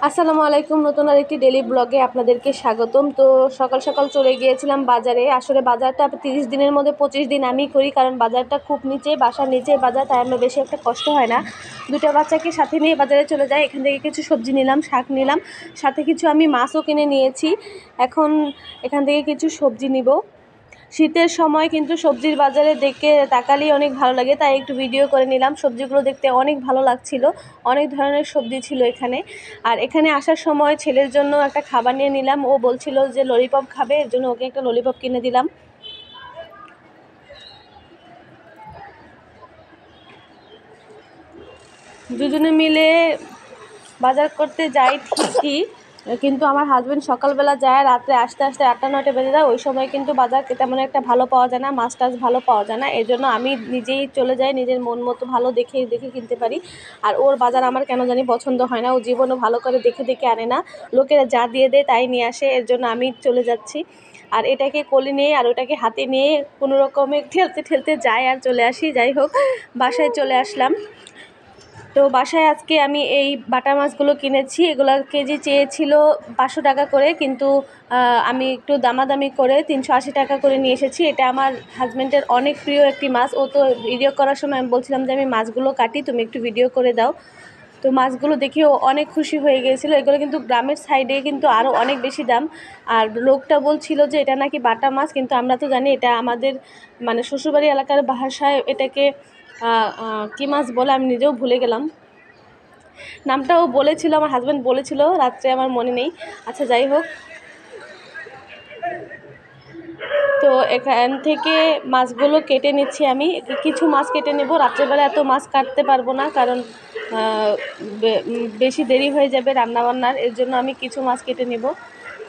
আসসালামু আলাইকুম। নতুন আরেকটি ডেলি ব্লগে আপনাদেরকে স্বাগতম। তো সকাল সকাল চলে গিয়েছিলাম বাজারে। আসলে বাজারটা 30 দিনের মধ্যে 25 দিন আমি করি, কারণ বাজারটা খুব নিচে, বাসার নিচে বাজার, তাই আমার বেশি একটা কষ্ট হয় না। দুটো বাচ্চাকে সাথে নিয়ে বাজারে চলে যাই। এখান থেকে কিছু সবজি নিলাম, শাক নিলাম, সাথে কিছু আমি মাছও কিনে নিয়েছি। এখন এখান থেকে কিছু সবজি নিব। শীতের সময় কিন্তু সবজির বাজারে দেখে তাকালেই অনেক ভালো লাগে, তাই একটু ভিডিও করে নিলাম। সবজিগুলো দেখতে অনেক ভালো লাগছিল, অনেক ধরনের সবজি ছিল এখানে। আর এখানে আসার সময় ছেলের জন্য একটা খাবার নিয়ে নিলাম। ও বলছিল যে ললিপপ খাবে, এর জন্য ওকে একটা ললিপপ কিনে দিলাম। দুজনে মিলে বাজার করতে যাই ঠিকই, কিন্তু আমার হাজব্যান্ড সকালবেলা যায়, রাত্রে আসতে আসতে 8টা-9টা বেজে যায়। ওই সময় কিন্তু বাজার তেমন একটা ভালো পাওয়া যায় না, মাছ টাছ ভালো পাওয়া যায় না। এর জন্য আমি নিজেই চলে যাই, নিজের মন মতো ভালো দেখে দেখে কিনতে পারি। আর ওর বাজার আমার কেন জানি পছন্দ হয় না, ও জীবনও ভালো করে দেখে দেখে আনে না, লোকেরা যা দিয়ে দেয় তাই নিয়ে আসে। এর জন্য আমি চলে যাচ্ছি, আর এটাকে কোলে নিয়ে আর ওটাকে হাতে নিয়ে কোনো রকমে ঠেলতে ঠেলতে যাই আর চলে আসি। যাই হোক, বাসায় চলে আসলাম। তো বাসায় আজকে আমি এই বাটা মাছগুলো কিনেছি। এগুলো কেজি চেয়েছিল 500 টাকা করে, কিন্তু আমি একটু দামাদামি করে 380 টাকা করে নিয়ে এসেছি। এটা আমার হাজব্যান্ডের অনেক প্রিয় একটি মাছ। ও তো ভিডিও করার সময় আমি বলছিলাম যে আমি মাছগুলো কাটি, তুমি একটু ভিডিও করে দাও। তো মাছগুলো দেখেও অনেক খুশি হয়ে গিয়েছিলো। এগুলো কিন্তু গ্রামের সাইডে কিন্তু আরও অনেক বেশি দাম। আর লোকটা বলছিল যে এটা নাকি বাটা মাছ, কিন্তু আমরা তো জানি এটা আমাদের মানে শ্বশুরবাড়ি এলাকার ভাষায় এটাকে কী মাছ বলে আমি নিজেও ভুলে গেলাম। নামটাও বলেছিল, আমার হাজব্যান্ড বলেছিল, রাত্রে আমার মনে নেই। আচ্ছা, যাই হোক। তো এখান থেকে মাছগুলো কেটে নিচ্ছি। আমি কিছু মাছ কেটে নেব, রাত্রেবেলা এত মাছ কাটতে পারবো না, কারণ বেশি দেরি হয়ে যাবে রান্নাবান্নার। এর জন্য আমি কিছু মাছ কেটে নেব।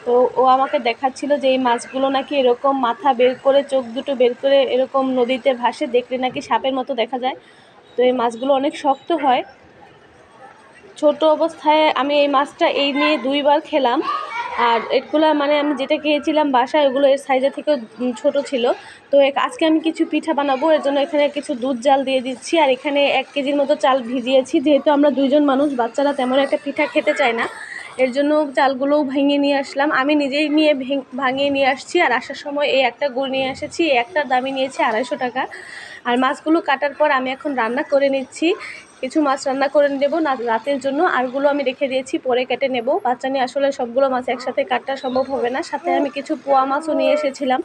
তো ও আমাকে দেখাচ্ছিল যে এই মাছগুলো নাকি এরকম মাথা বের করে, চোখ দুটো বের করে এরকম নদীতে ভাসে, দেখলে নাকি সাপের মতো দেখা যায়। তো এই মাছগুলো অনেক শক্ত হয়। ছোট অবস্থায় আমি এই মাছটা এই নিয়ে 2বার খেলাম। আর এগুলো মানে আমি যেটা খেয়েছিলাম বাসায়, ওগুলো এর সাইজের থেকেও ছোট ছিল। তো আজকে আমি কিছু পিঠা বানাবো, এর জন্য এখানে কিছু দুধ জাল দিয়ে দিচ্ছি। আর এখানে 1 কেজির মতো চাল ভিজিয়েছি, যেহেতু আমরা 2জন মানুষ, বাচ্চারা তেমন একটা পিঠা খেতে চায় না। এর জন্য চালগুলোও ভেঙে নিয়ে আসলাম, আমি নিজেই নিয়ে ভাঙিয়ে নিয়ে আসছি। আর আসার সময় এই একটা গুড় নিয়ে এসেছি, একটার দামই নিয়েছি 250 টাকা। আর মাছগুলো কাটার পর আমি এখন রান্না করে নিচ্ছি। কিছু মাছ রান্না করে নেব না রাতের জন্য, আরগুলো আমি রেখে দিয়েছি, পরে কেটে নেব। বাচ্চা নিয়ে আসলে সবগুলো মাছ একসাথে কাটা সম্ভব হবে না। সাথে আমি কিছু পোয়া মাছও নিয়ে এসেছিলাম,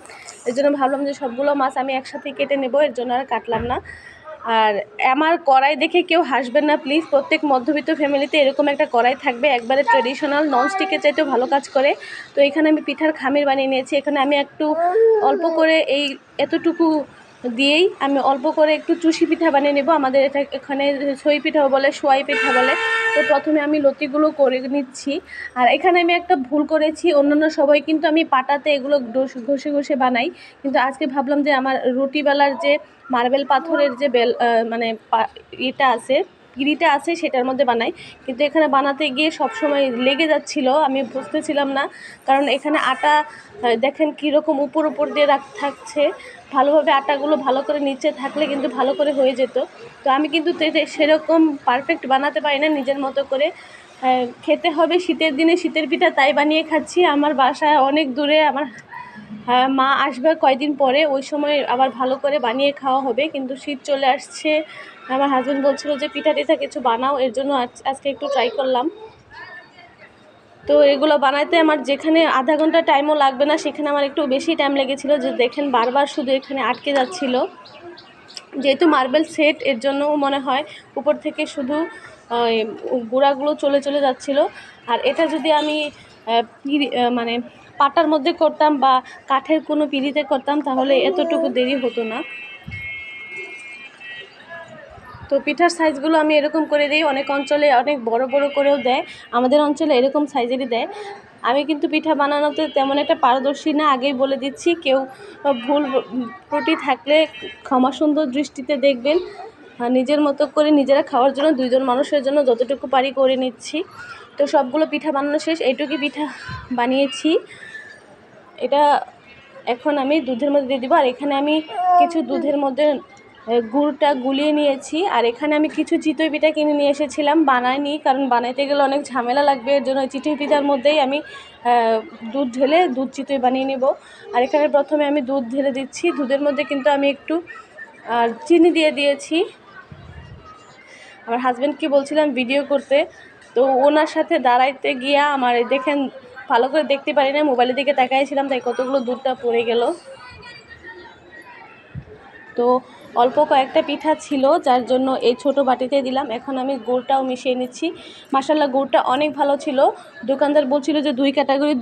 এর জন্য ভাবলাম যে সবগুলো মাছ আমি একসাথে কেটে নেব, এর জন্য আর কাটলাম না। আর আমার কড়াই দেখে কেউ হাসবেন না প্লিজ। প্রত্যেক মধ্যবিত্ত ফ্যামিলিতে এরকম একটা কড়াই থাকবে, একবারে ট্রেডিশনাল, ননস্টিকের চাইতেও ভালো কাজ করে। তো এখানে আমি পিঠার খামির বানিয়ে নিয়েছি। এখানে আমি একটু অল্প করে এই এতটুকু দিয়েই আমি অল্প করে একটু চুষি পিঠা বানিয়ে নেব। আমাদের এটা এখানে ছই পিঠাও বলে, সোয়াই পিঠা বলে। তো প্রথমে আমি লতিগুলো করে নিচ্ছি। আর এখানে আমি একটা ভুল করেছি, অন্যান্য সবাই কিন্তু আমি পাটাতে এগুলো ঘষে ঘষে বানাই, কিন্তু আজকে ভাবলাম যে আমার রুটি বেলার যে মার্বেল পাথরের যে মানে এটা আছে, পিঁড়িটা আছে, সেটার মধ্যে বানাই। কিন্তু এখানে বানাতে গিয়ে সবসময় লেগে যাচ্ছিল, আমি বুঝতেছিলাম না। কারণ এখানে আটা দেখেন কীরকম উপর উপর দিয়ে থাকছে। ভালোভাবে আটাগুলো ভালো করে নিচে থাকলে কিন্তু ভালো করে হয়ে যেত। তো আমি কিন্তু সেরকম পারফেক্ট বানাতে পারি না, নিজের মতো করে। খেতে হবে শীতের দিনে শীতের পিঠা, তাই বানিয়ে খাচ্ছি। আমার বাসায় অনেক দূরে, আমার মা আসবে কয়দিন পরে, ওই সময় আবার ভালো করে বানিয়ে খাওয়া হবে। কিন্তু শীত চলে আসছে, আমার হাজব্যান্ড বলছিল যে পিঠা টিঠা কিছু বানাও, এর জন্য আজকে একটু ট্রাই করলাম। তো এগুলো বানাইতে আমার যেখানে আধা ঘন্টা টাইমও লাগবে না, সেখানে আমার একটু বেশি টাইম লেগেছিলো। যে দেখেন বারবার শুধু এখানে আটকে যাচ্ছিল, যেহেতু মার্বেল সেট, এর জন্যও মনে হয় উপর থেকে শুধু গুঁড়াগুলো চলে চলে যাচ্ছিলো। আর এটা যদি আমি মানে পাটার মধ্যে করতাম বা কাঠের কোনো পিঁড়িতে করতাম, তাহলে এতটুকু দেরি হতো না। তো পিঠার সাইজগুলো আমি এরকম করে দিই, অনেক অঞ্চলে অনেক বড় বড় করেও দেয়, আমাদের অঞ্চলে এরকম সাইজেরই দেয়। আমি কিন্তু পিঠা বানানোতে তেমন একটা পারদর্শী না, আগেই বলে দিচ্ছি। কেউ ভুল ত্রুটি থাকলে ক্ষমা সুন্দর দৃষ্টিতে দেখবেন। নিজের মতো করে নিজেরা খাওয়ার জন্য, 2জন মানুষের জন্য যতটুকু পারি করে নিচ্ছি। তো সবগুলো পিঠা বানানো শেষ, এইটুকুই পিঠা বানিয়েছি। এটা এখন আমি দুধের মধ্যে দিয়ে দিব। আর এখানে আমি কিছু দুধের মধ্যে গুড়টা গুলিয়ে নিয়েছি। আর এখানে আমি কিছু চিতই পিঠা কিনে নিয়ে এসেছিলাম, বানাইনি কারণ বানাইতে গেলে অনেক ঝামেলা লাগবে, এর জন্য চিতই পিঠার মধ্যেই আমি দুধ ঢেলে দুধ চিতই বানিয়ে নেব। আর এখানে প্রথমে আমি দুধ ঢেলে দিচ্ছি, দুধের মধ্যে কিন্তু আমি একটু চিনি দিয়ে দিয়েছি। আমার হাজব্যান্ডকে বলছিলাম ভিডিও করতে, তো ওনার সাথে দাঁড়াইতে গিয়া আমার দেখেন ভালো করে দেখতে পারি না, মোবাইলের দিকে তাকাইছিলাম, তাই কতগুলো দুধটা পড়ে গেল। তো অল্প কয়েকটা পিঠা ছিল, যার জন্য এই ছোট বাটিতে দিলাম। এখন আমি গুড়টাও মিশিয়ে নিচ্ছি। মাশাআল্লাহ গুড়টা অনেক ভালো ছিল। দোকানদার বলছিল যে 2 ক্যাটাগরি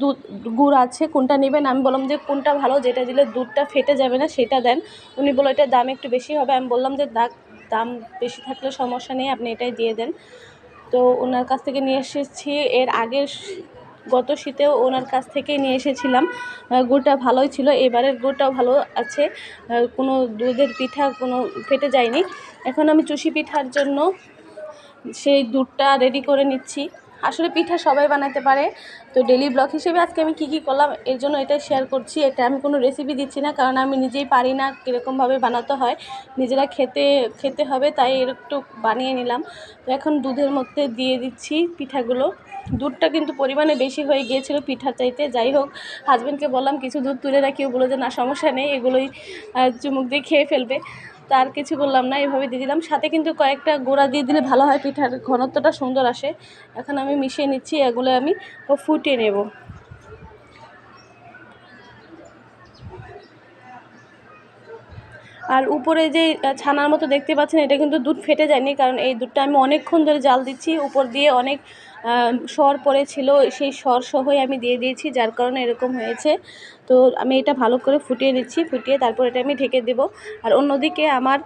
গুড় আছে, কোনটা নেবেন? আমি বললাম যে কোনটা ভালো, যেটা দিলে দুধটা ফেটে যাবে না সেটা দেন। উনি বলল এটার দাম একটু বেশি হবে। আমি বললাম যে দাম বেশি থাকলে সমস্যা নেই, আপনি এটাই দিয়ে দেন। তো ওনার কাছ থেকে নিয়ে এসেছি, এর আগের গত শীতেও ওনার কাছ থেকে নিয়ে এসেছিলাম। গুড়টা ভালোই ছিল, এবারের গুড়টাও ভালো আছে, কোনো দুধের পিঠা কোনো ফেটে যায়নি। এখন আমি চুষি পিঠার জন্য সেই দুধটা রেডি করে নিচ্ছি। আসলে পিঠা সবাই বানাতে পারে, তো ডেলি ব্লগ হিসেবে আজকে আমি কী করলাম এর জন্য এটা শেয়ার করছি। এটা আমি কোনো রেসিপি দিচ্ছি না, কারণ আমি নিজেই পারি না কীরকমভাবে বানাতে হয়, নিজেরা খেতে হবে, তাই একটু বানিয়ে নিলাম। তো এখন দুধের মধ্যে দিয়ে দিচ্ছি পিঠাগুলো। দুধটা কিন্তু পরিমাণে বেশি হয়ে গিয়েছিল পিঠার চাইতে। যাই হোক, হাজব্যান্ডকে বললাম কিছু দুধ তুলে রাখি, ও বললো যে না সমস্যা নেই, এগুলোই চুমুক দিয়ে খেয়ে ফেলবে। তো আর কিছু বললাম না, এভাবে দিয়ে দিলাম। সাথে কিন্তু কয়েকটা গুঁড়া দিয়ে দিলে ভালো হয়, পিঠার ঘনত্বটা সুন্দর আসে। এখন আমি মিশিয়ে নিচ্ছি, এগুলো আমি ফুটিয়ে নেব। আর উপরে যে ছানার মতো দেখতে পাচ্ছেন, এটা কিন্তু দুধ ফেটে যায়নি, কারণ এই দুধটা আমি অনেকক্ষণ ধরে জাল দিচ্ছি। উপর দিয়ে অনেক সর পড়েছিল, সেই সর সহই আমি দিয়ে দিয়েছি, যার কারণে এরকম হয়েছে। তো আমি এটা ভালো করে ফুটিয়ে নিচ্ছি, ফুটিয়ে তারপর এটা আমি ঢেকে দেব। আর অন্যদিকে আমার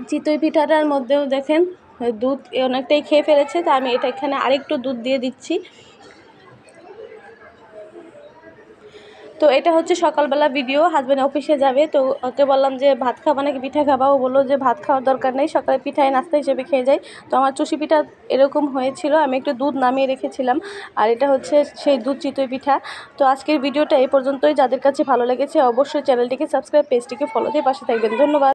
চিতই পিঠাটার মধ্যেও দেখেন দুধ অনেকটাই খেয়ে ফেলেছে, তো আমি এটা এখানে আরেকটু দুধ দিয়ে দিচ্ছি। তো এটা হচ্ছে সকালবেলা ভিডিও, হাজব্যান্ড অফিসে যাবে, তো ওকে বললাম যে ভাত খাবা নাকি পিঠা খাবা? ও বললো যে ভাত খাওয়ার দরকার নেই, সকালে পিঠায় নাস্তা হিসেবে খেয়ে যাই। তো আমার চুষি পিঠা এরকম হয়েছিল, আমি একটু দুধ নামিয়ে রেখেছিলাম, আর এটা হচ্ছে সেই দুধ চিতই পিঠা। তো আজকের ভিডিওটা এই পর্যন্তই। যাদের কাছে ভালো লেগেছে অবশ্যই চ্যানেলটিকে সাবস্ক্রাইব, পেজটিকে ফলো দিয়ে পাশে থাকবেন। ধন্যবাদ।